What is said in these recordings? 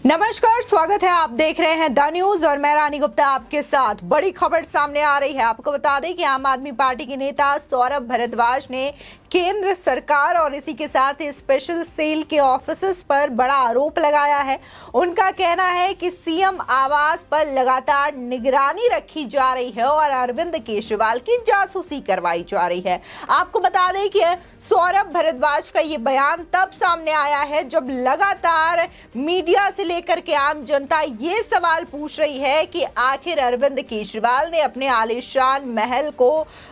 नमस्कार, स्वागत है। आप देख रहे हैं द न्यूज और मैं रानी गुप्ता आपके साथ। बड़ी खबर सामने आ रही है। आपको बता दें कि आम आदमी पार्टी के नेता सौरभ भारद्वाज ने केंद्र सरकार और इसी के साथ स्पेशल सेल के ऑफिसर्स पर बड़ा आरोप लगाया है। उनका कहना है कि सीएम आवास पर लगातार निगरानी रखी जा रही है और अरविंद केजरीवाल की जासूसी करवाई जा रही है। आपको बता दें कि सौरभ भारद्वाज का ये बयान तब सामने आया है जब लगातार मीडिया से लेकर के आम जनता ये सवाल पूछ रही है कि आखिर अरविंद केजरीवाल ने अपने आलीशान महल को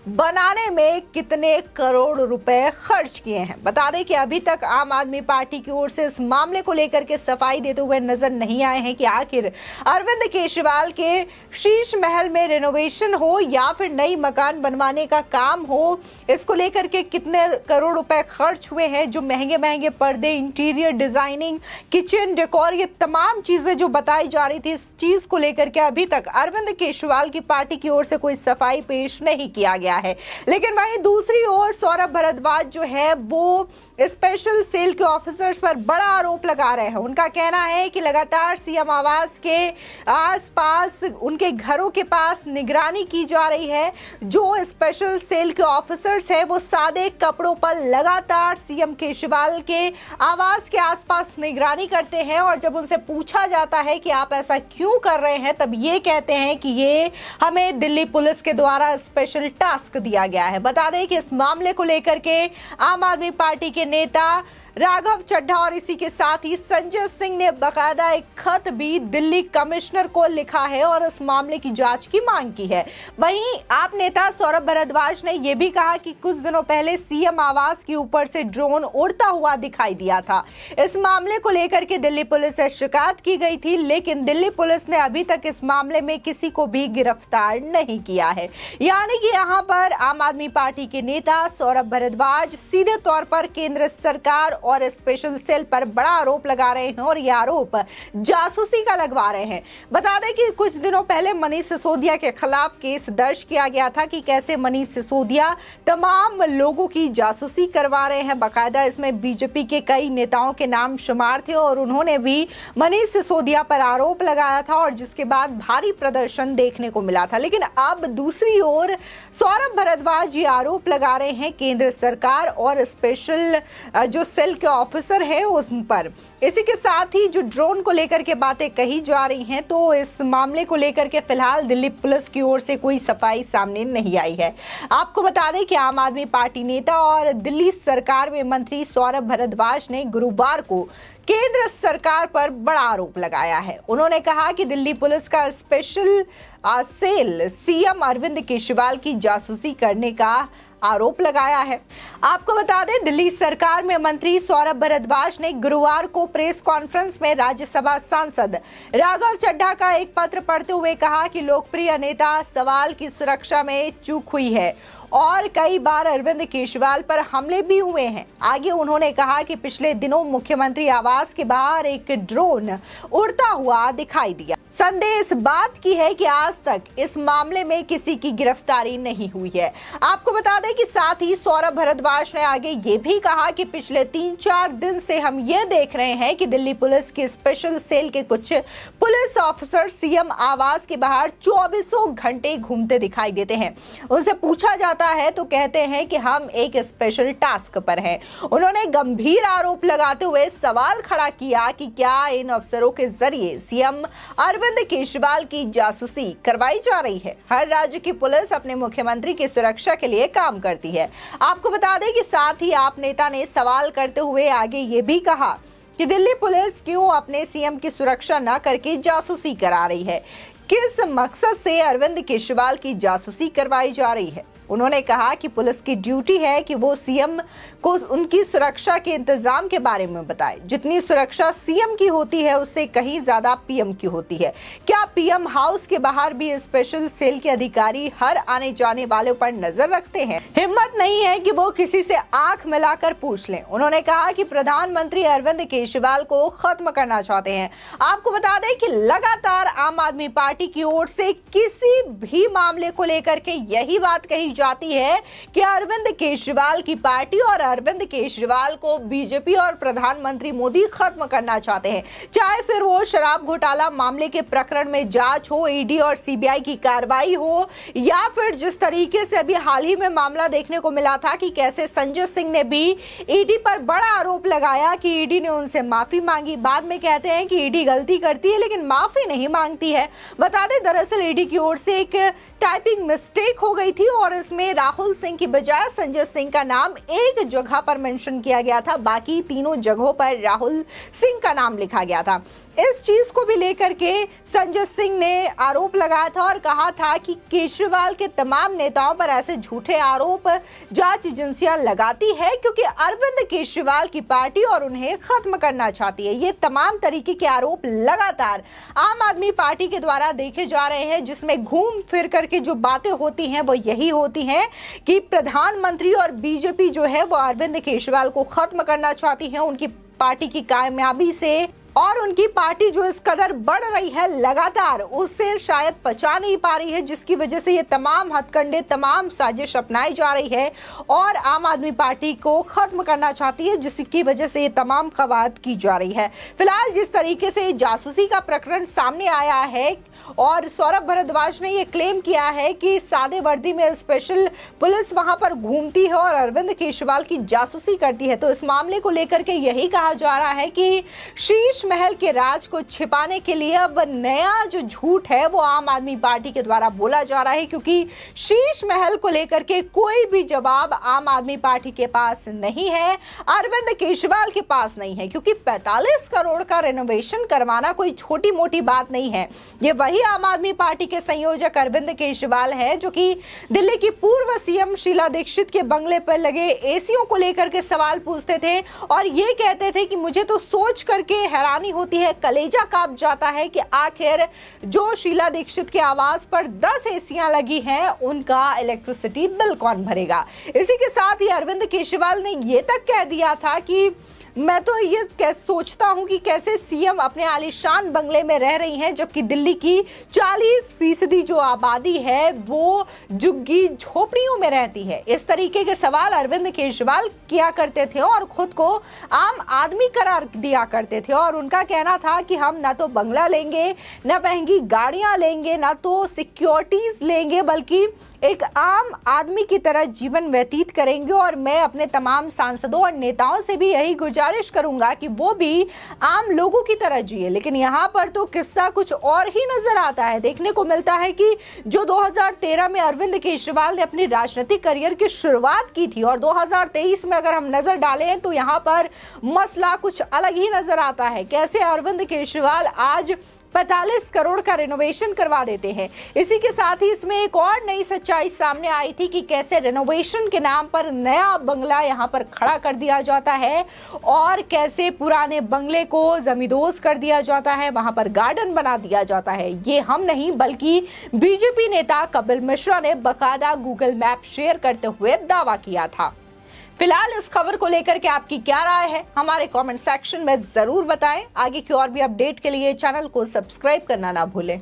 बनाने में कितने करोड़ रुपए खर्च किए हैं। बता दें कि अभी तक आम आदमी पार्टी की ओर से इस मामले को लेकर के सफाई देते हुए नजर नहीं आए हैं कि आखिर अरविंद केजरीवाल के शीश महल में रिनोवेशन हो या फिर नई मकान बनवाने का काम हो, इसको लेकर के कितने करोड़ रुपए खर्च हुए हैं। जो महंगे महंगे पर्दे, इंटीरियर डिजाइनिंग, किचन डेकोर, ये तमाम चीजें जो बताई जा रही थी, इस चीज को लेकर के अभी तक अरविंद केजरीवाल की पार्टी की ओर से कोई सफाई पेश नहीं किया गया है। लेकिन वहीं दूसरी ओर सौरभ भारद्वाज जो है वो स्पेशल सेल के ऑफिसर्स पर बड़ा आरोप लगा रहे हैं। उनका कहना है कि लगातार सीएम आवास के आसपास, उनके घरों के पास निगरानी की जा रही है। जो स्पेशल सेल के ऑफिसर्स हैं वो सादे कपड़ों पर लगातार सीएम केजरीवाल के आवास के आसपास निगरानी करते हैं और जब उनसे पूछा जाता है कि आप ऐसा क्यों कर रहे हैं, तब ये कहते हैं कि ये हमें दिल्ली पुलिस के द्वारा स्पेशल टास्क दिया गया है। बता दें कि इस मामले को लेकर के आम आदमी पार्टी के नेता राघव चड्ढा और इसी के साथ ही संजय सिंह ने बाकायदा एक खत भी दिल्ली कमिश्नर को लिखा है और इस मामले की जांच की मांग की है। वहीं आप नेता सौरभ भारद्वाज ने यह भी कहा कि कुछ दिनों पहले सीएम आवास के ऊपर से ड्रोन उड़ता हुआ दिखाई दिया था। इस मामले को लेकर के दिल्ली पुलिस से शिकायत की गई थी, लेकिन दिल्ली पुलिस ने अभी तक इस मामले में किसी को भी गिरफ्तार नहीं किया है। यानी कि यहाँ पर आम आदमी पार्टी के नेता सौरभ भारद्वाज सीधे तौर पर केंद्र सरकार और स्पेशल सेल पर बड़ा आरोप लगा रहे हैं और यह आरोप जासूसी का लगवा रहे हैं। बता दें कि कुछ दिनों पहले मनीष सिसोदिया के खिलाफ केस दर्ज किया गया था कि कैसे मनीष सिसोदिया तमाम लोगों की जासूसी करवा रहे हैं। बाकायदा इसमें बीजेपी के कई नेताओं के नाम शुमार थे और उन्होंने भी मनीष सिसोदिया पर आरोप लगाया था और जिसके बाद भारी प्रदर्शन देखने को मिला था। लेकिन अब दूसरी ओर सौरभ भारद्वाज ये आरोप लगा रहे हैं केंद्र सरकार और स्पेशल जो सेल के ऑफिसर है उस पर। इसी के साथ ही जो ड्रोन को लेकर के बातें कही जा रही हैं, तो इस मामले को लेकर के फिलहाल दिल्ली पुलिस की ओर से कोई सफाई सामने नहीं आई है। आपको बता दें कि आम आदमी पार्टी नेता और दिल्ली सरकार में मंत्री सौरभ भारद्वाज ने गुरुवार को केंद्र सरकार पर बड़ा आरोप लगाया है। उन्होंने कहा कि दिल्ली पुलिस का special cell CM Arvind Kejriwal की जासूसी करने का आरोप लगाया है। आपको बता दें, दिल्ली सरकार में मंत्री सौरभ भारद्वाज ने गुरुवार को प्रेस कॉन्फ्रेंस में राज्यसभा सांसद राघव चड्ढा का एक पत्र पढ़ते हुए कहा कि लोकप्रिय नेता सवाल की सुरक्षा में चूक हुई है और कई बार अरविंद केजरीवाल पर हमले भी हुए हैं। आगे उन्होंने कहा कि पिछले दिनों मुख्यमंत्री आवास के बाहर एक ड्रोन उड़ता हुआ दिखाई दिया। संदेह इस बात की है कि आज तक इस मामले में किसी की गिरफ्तारी नहीं हुई है। आपको बता दें कि साथ ही सौरभ भारद्वाज ने आगे ये भी कहा कि पिछले 3-4 दिन से हम ये देख रहे हैं कि दिल्ली पुलिस की स्पेशल सेल के कुछ पुलिस ऑफिसर सीएम आवास के बाहर 24 घंटे घूमते दिखाई देते हैं। उनसे पूछा जाता है तो कहते हैं कि हम एक स्पेशल टास्क पर हैं। उन्होंने गंभीर आरोप लगाते हुए सवाल खड़ा किया कि क्या इन अफसरों के जरिए सीएम अरविंद केजरीवाल की जासूसी करवाई जा रही है। हर राज्य की पुलिस अपने मुख्यमंत्री की सुरक्षा के लिए काम करती है। आपको बता दें कि साथ ही आप नेता ने सवाल करते हुए आगे ये भी कहा कि दिल्ली पुलिस क्यों अपने सीएम की सुरक्षा न करके जासूसी करा रही है। किस मकसद से अरविंद केजरीवाल की जासूसी करवाई जा रही है। उन्होंने कहा कि पुलिस की ड्यूटी है कि वो सीएम को उनकी सुरक्षा के इंतजाम के बारे में बताए। जितनी सुरक्षा सीएम की होती है उससे कहीं ज्यादा पीएम की होती है। क्या पीएम हाउस के बाहर भी स्पेशल सेल के अधिकारी हर आने जाने वालों पर नजर रखते हैं? हिम्मत नहीं है कि वो किसी से आंख मिलाकर पूछ लें। उन्होंने कहा कि प्रधानमंत्री अरविंद केजरीवाल को खत्म करना चाहते हैं। आपको बता दें कि लगातार आम आदमी पार्टी की ओर से किसी भी मामले को लेकर के यही बात कही जाती है कि अरविंद केजरीवाल की पार्टी और अरविंद केजरीवाल को बीजेपी और प्रधानमंत्री मोदी खत्म करना चाहते हैं। चाहे फिर वो शराब घोटाला मामले के प्रकरण में जांच हो, ईडी और सीबीआई की कार्रवाई हो, या फिर जिस तरीके से अभी हाल ही में मामला देखने को मिला था कि कैसे संजय सिंह ने भी ईडी पर बड़ा आरोप लगाया कि ईडी ने उनसे माफी मांगी। बाद में कहते हैं कि ईडी गलती करती है लेकिन माफी नहीं मांगती है। बता दें, दरअसल ईडी की ओर से एक टाइपिंग मिस्टेक हो गई थी और इसमें राहुल सिंह की बजाय संजय सिंह का नाम एक जगह पर मेंशन किया गया था, बाकी तीनों जगहों पर राहुल सिंह का नाम लिखा गया था। इस चीज को भी लेकर के संजय सिंह ने आरोप लगाया था और कहा था कि केजरीवाल के तमाम नेताओं पर ऐसे झूठे आरोप जांच एजेंसियां लगाती है क्योंकि अरविंद केजरीवाल की पार्टी और उन्हें खत्म करना चाहती है। ये तमाम तरीके के आरोप लगातार आम आदमी पार्टी के द्वारा देखे जा रहे हैं, जिसमें घूम फिर करके जो बातें होती हैं वो यही होती हैं कि प्रधानमंत्री और बीजेपी जो है वो अरविंद केजरीवाल को खत्म करना चाहती है। उनकी पार्टी की कामयाबी से और उनकी पार्टी जो इस कदर बढ़ रही है लगातार, उससे शायद पचा नहीं पा रही है, जिसकी वजह से ये तमाम हथकंडे, तमाम साजिश अपनाई जा रही है और आम आदमी पार्टी को खत्म करना चाहती है, जिसकी वजह से ये तमाम कवायद की जा रही है। फिलहाल जिस तरीके से जासूसी का प्रकरण सामने आया है और सौरभ भारद्वाज ने ये क्लेम किया है कि सादे वर्दी में स्पेशल पुलिस वहां पर घूमती है और अरविंद केजरीवाल की जासूसी करती है, तो इस मामले को लेकर के यही कहा जा रहा है कि शीश महल के राज को छिपाने के लिए अब नया जो झूठ है वो आम आदमी पार्टी के द्वारा बोला जा रहा है, क्योंकि शीश महल को लेकर के कोई भी जवाब आम आदमी पार्टी के पास नहीं है, अरविंद केजरीवाल के पास नहीं है, क्योंकि 45 करोड़ का रेनोवेशन करवाना कोई छोटी मोटी बात नहीं है। ये वही आम आदमी पार्टी के संयोजक अरविंद केजरीवाल है जो कि दिल्ली की पूर्व सीएम शीला दीक्षित के बंगले पर लगे एसीओ को लेकर के सवाल पूछते थे और ये कहते थे कि मुझे तो सोच करके हैरानी होती है, कलेजा कांप जाता है कि आखिर जो शीला दीक्षित के आवास पर 10 एसियां लगी हैं उनका इलेक्ट्रिसिटी बिल कौन भरेगा। इसी के साथ ही अरविंद केजरीवाल ने ये तक कह दिया था कि मैं तो ये सोचता हूं कि कैसे सीएम अपने आलीशान बंगले में रह रही हैं, जबकि दिल्ली की 40% जो आबादी है वो झुग्गी झोपड़ियों में रहती है। इस तरीके के सवाल अरविंद केजरीवाल किया करते थे और खुद को आम आदमी करार दिया करते थे और उनका कहना था कि हम ना तो बंगला लेंगे, ना महंगी गाड़ियां लेंगे, ना तो सिक्योरिटीज लेंगे, बल्कि एक आम आदमी की तरह जीवन व्यतीत करेंगे। और मैं अपने तमाम सांसदों और नेताओं से भी यही गुजारिश करूंगा कि वो भी आम लोगों की तरह जिए। लेकिन यहाँ पर तो किस्सा कुछ और ही नजर आता है। देखने को मिलता है कि जो 2013 में अरविंद केजरीवाल ने अपनी राजनीतिक करियर की शुरुआत की थी और 2023 में अगर हम नजर डालें तो यहाँ पर मसला कुछ अलग ही नजर आता है। कैसे अरविंद केजरीवाल आज 45 करोड़ का रेनोवेशन करवा देते हैं। इसी के साथ ही इसमें एक और नई सच्चाई सामने आई थी कि कैसे रेनोवेशन के नाम पर नया बंगला यहां पर खड़ा कर दिया जाता है और कैसे पुराने बंगले को जमींदोज कर दिया जाता है, वहां पर गार्डन बना दिया जाता है। ये हम नहीं बल्कि बीजेपी नेता कपिल मिश्रा ने बकायदा गूगल मैप शेयर करते हुए दावा किया था। फिलहाल इस खबर को लेकर के आपकी क्या राय है हमारे कमेंट सेक्शन में जरूर बताएं। आगे की और भी अपडेट के लिए चैनल को सब्सक्राइब करना ना भूलें।